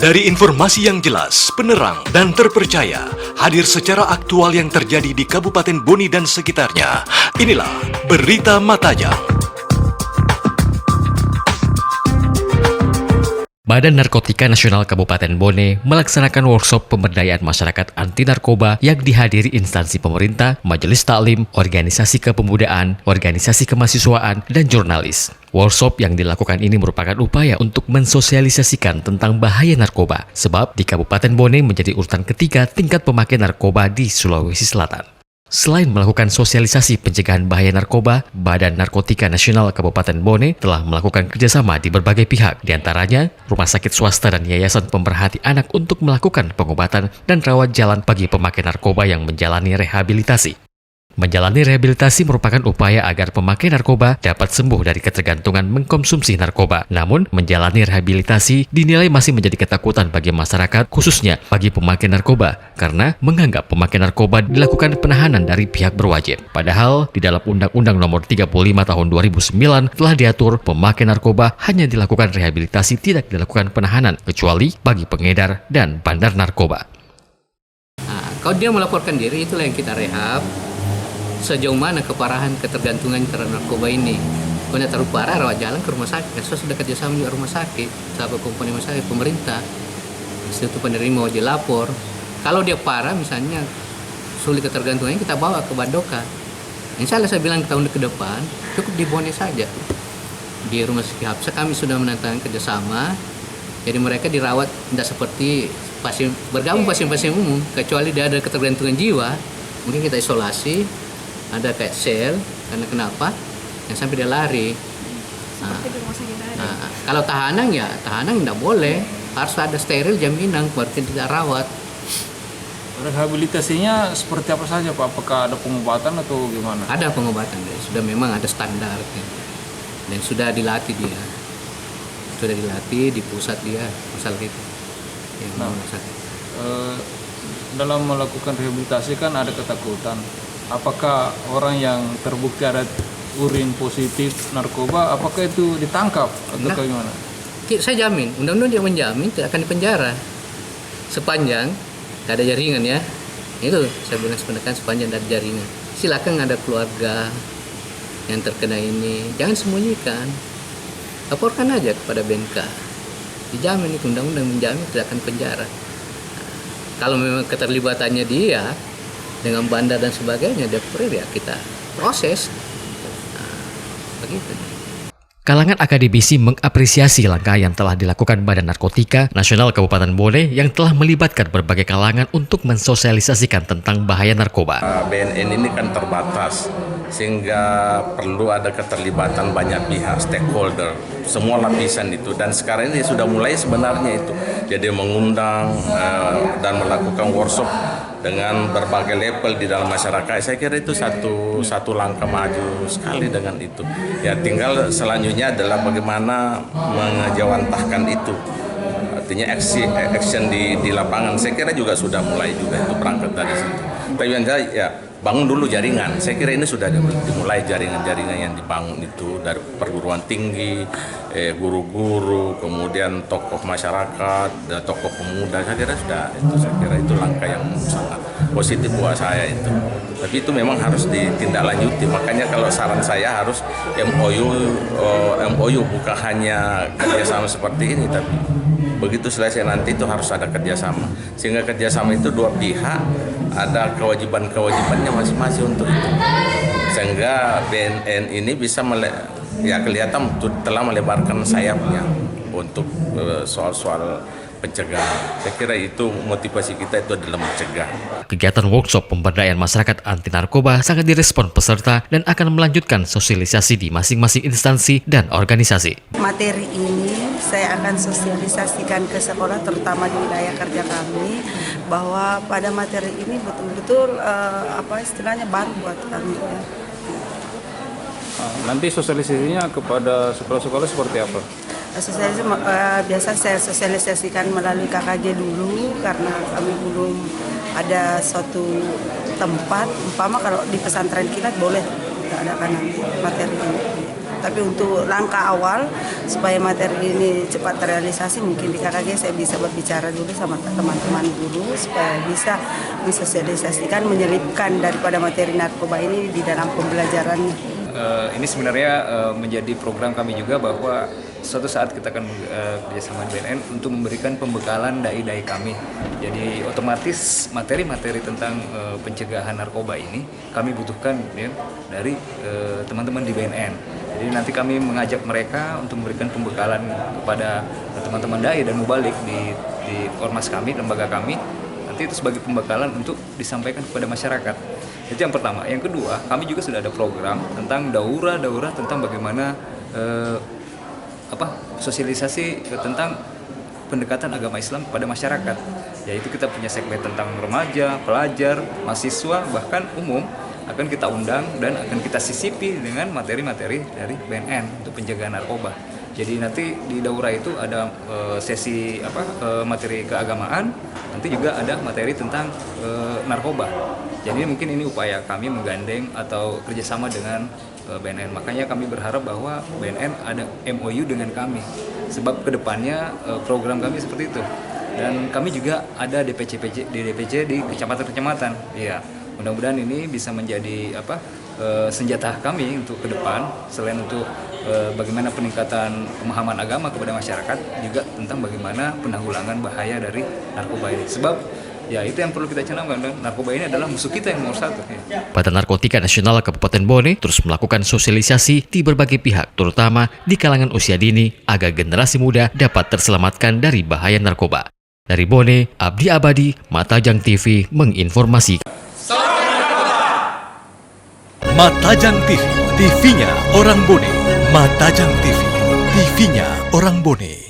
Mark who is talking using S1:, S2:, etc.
S1: Dari informasi yang jelas, penerang, dan terpercaya, hadir secara aktual yang terjadi di Kabupaten Boni dan sekitarnya. Inilah Berita Matajang.
S2: Badan Narkotika Nasional Kabupaten Bone melaksanakan workshop pemberdayaan masyarakat anti narkoba yang dihadiri instansi pemerintah, majelis taklim, organisasi kepemudaan, organisasi kemahasiswaan, dan jurnalis. Workshop yang dilakukan ini merupakan upaya untuk mensosialisasikan tentang bahaya narkoba, sebab di Kabupaten Bone menjadi urutan ketiga tingkat pemakaian narkoba di Sulawesi Selatan. Selain melakukan sosialisasi pencegahan bahaya narkoba, Badan Narkotika Nasional Kabupaten Bone telah melakukan kerjasama di berbagai pihak, diantaranya rumah sakit swasta dan yayasan pemerhati anak untuk melakukan pengobatan dan rawat jalan bagi pemakai narkoba yang menjalani rehabilitasi. Menjalani rehabilitasi merupakan upaya agar pemakai narkoba dapat sembuh dari ketergantungan mengkonsumsi narkoba. Namun, menjalani rehabilitasi dinilai masih menjadi ketakutan bagi masyarakat, khususnya bagi pemakai narkoba, karena menganggap pemakai narkoba dilakukan penahanan dari pihak berwajib. Padahal, di dalam Undang-Undang Nomor 35 Tahun 2009 telah diatur pemakai narkoba hanya dilakukan rehabilitasi, tidak dilakukan penahanan, kecuali bagi pengedar dan bandar narkoba.
S3: Nah, kalau dia melaporkan diri, itulah yang kita rehab. Sejauh mana keparahan ketergantungan terhadap narkoba ini. Kalau terlalu parah, rawat jalan ke rumah sakit. Sudah kerjasama juga rumah sakit, sama komponen rumah sakit, pemerintah, institusi penerima wajib lapor. Kalau dia parah, misalnya sulit ketergantungannya, kita bawa ke Badoka. Insya Allah saya bilang tahun ke depan, cukup di Bone saja. Di rumah sakit Hapsa kami sudah menantang kerjasama. Jadi mereka dirawat tidak seperti pasien bergabung pasien-pasien umum, kecuali dia ada ketergantungan jiwa, mungkin kita isolasi. Ada kayak sel, karena kenapa? Yang sampai dia lari. Kalau tahanan tidak boleh. Harus ada steril jaminan, berarti tidak rawat.
S4: Rehabilitasinya seperti apa saja Pak? Apakah ada pengobatan atau gimana?
S3: Ada pengobatan, sudah memang ada standar. Dan sudah dilatih dia. Sudah dilatih di pusat dia, masalah itu.
S4: Dalam melakukan rehabilitasi kan ada ketakutan. Apakah orang yang terbukti ada urin positif narkoba, apakah itu ditangkap atau bagaimana?
S3: Saya jamin, undang-undang dia menjamin tidak akan dipenjara sepanjang tidak ada jaringan ya. Itu saya bilang sepanjang ada jaringan. Silakan ada keluarga yang terkena ini, jangan sembunyikan, laporkan aja kepada BNK. Dijamin itu undang-undang menjamin tidak akan penjara. Kalau memang keterlibatannya dia dengan bandar dan sebagainya, dia ya kita proses. Begitu.
S2: Kalangan akademisi mengapresiasi langkah yang telah dilakukan Badan Narkotika Nasional Kabupaten Bone yang telah melibatkan berbagai kalangan untuk mensosialisasikan tentang bahaya narkoba.
S5: BNN ini kan terbatas, sehingga perlu ada keterlibatan banyak pihak, stakeholder, semua lapisan itu. Dan sekarang ini sudah mulai sebenarnya itu. Jadi mengundang dan melakukan workshop dengan berbagai level di dalam masyarakat. Saya kira itu satu langkah maju sekali dengan itu. Ya tinggal selanjutnya adalah bagaimana mengejawantahkan itu. Artinya action di lapangan. Saya kira juga sudah mulai juga itu berangkat dari situ. Tapi yang ya bangun dulu jaringan. Saya kira ini sudah dimulai jaringan-jaringan yang dibangun itu dari perguruan tinggi, guru-guru, kemudian tokoh masyarakat, dan tokoh pemuda. Saya kira itu langkah yang sangat positif buat saya itu. Tapi itu memang harus ditindaklanjuti. Makanya kalau saran saya harus MOU bukan hanya kerjasama seperti ini, tapi begitu selesai nanti itu harus ada kerjasama. Sehingga kerjasama itu dua pihak ada kewajiban-kewajibannya masing-masing untuk itu. Sehingga BNN ini bisa kelihatan telah melebarkan sayapnya untuk soal-soal pencegahan. Saya kira itu motivasi kita itu adalah mencegah.
S2: Kegiatan workshop pemberdayaan masyarakat anti narkoba sangat direspon peserta dan akan melanjutkan sosialisasi di masing-masing instansi dan organisasi.
S6: Materi ini saya akan sosialisasikan ke sekolah, terutama di wilayah kerja kami, bahwa pada materi ini betul-betul istilahnya baru buat kami.
S4: Nanti sosialisasinya kepada sekolah-sekolah seperti apa?
S6: Biasa saya sosialisasikan melalui KKJ dulu, karena kami belum ada suatu tempat. Umpama kalau di pesantren kilat boleh kita adakan nanti materi ini. Tapi untuk langkah awal supaya materi ini cepat terrealisasi, mungkin di KKG saya bisa berbicara dulu sama teman-teman guru supaya bisa mensosialisasikan, menyelipkan daripada materi narkoba ini di dalam pembelajarannya.
S7: Ini sebenarnya menjadi program kami juga bahwa suatu saat kita akan kerjasama dengan BNN untuk memberikan pembekalan dai-dai kami. Jadi otomatis materi-materi tentang pencegahan narkoba ini kami butuhkan ya, dari teman-teman di BNN. Jadi nanti kami mengajak mereka untuk memberikan pembekalan kepada teman-teman dai dan mubalik di ormas kami, lembaga kami. Nanti itu sebagai pembekalan untuk disampaikan kepada masyarakat. Itu yang pertama. Yang kedua, kami juga sudah ada program tentang daurah tentang bagaimana sosialisasi tentang pendekatan agama Islam kepada masyarakat. Yaitu kita punya segmen tentang remaja, pelajar, mahasiswa, bahkan umum akan kita undang dan akan kita sisipi dengan materi-materi dari BNN untuk pencegahan narkoba. Jadi nanti di daurah itu ada sesi materi keagamaan, nanti juga ada materi tentang narkoba. Jadi mungkin ini upaya kami menggandeng atau kerjasama dengan BNN. Makanya kami berharap bahwa BNN ada MOU dengan kami. Sebab kedepannya program kami seperti itu. Dan kami juga ada DPC di kecamatan-kecamatan. Ya, mudah-mudahan ini bisa menjadi senjata kami untuk ke depan. Selain untuk bagaimana peningkatan pemahaman agama kepada masyarakat, juga tentang bagaimana penanggulangan bahaya dari narkoba ini. Sebab ya itu yang perlu kita canangkan, narkoba ini adalah musuh kita yang nomor satu. Ya.
S2: Badan Narkotika Nasional Kabupaten Bone terus melakukan sosialisasi di berbagai pihak, terutama di kalangan usia dini, agar generasi muda dapat terselamatkan dari bahaya narkoba. Dari Bone, Abdi Abadi, Matajang TV menginformasikan.
S1: Matajang TV, TV-nya orang Bone. Matajang TV, TV-nya orang Bone.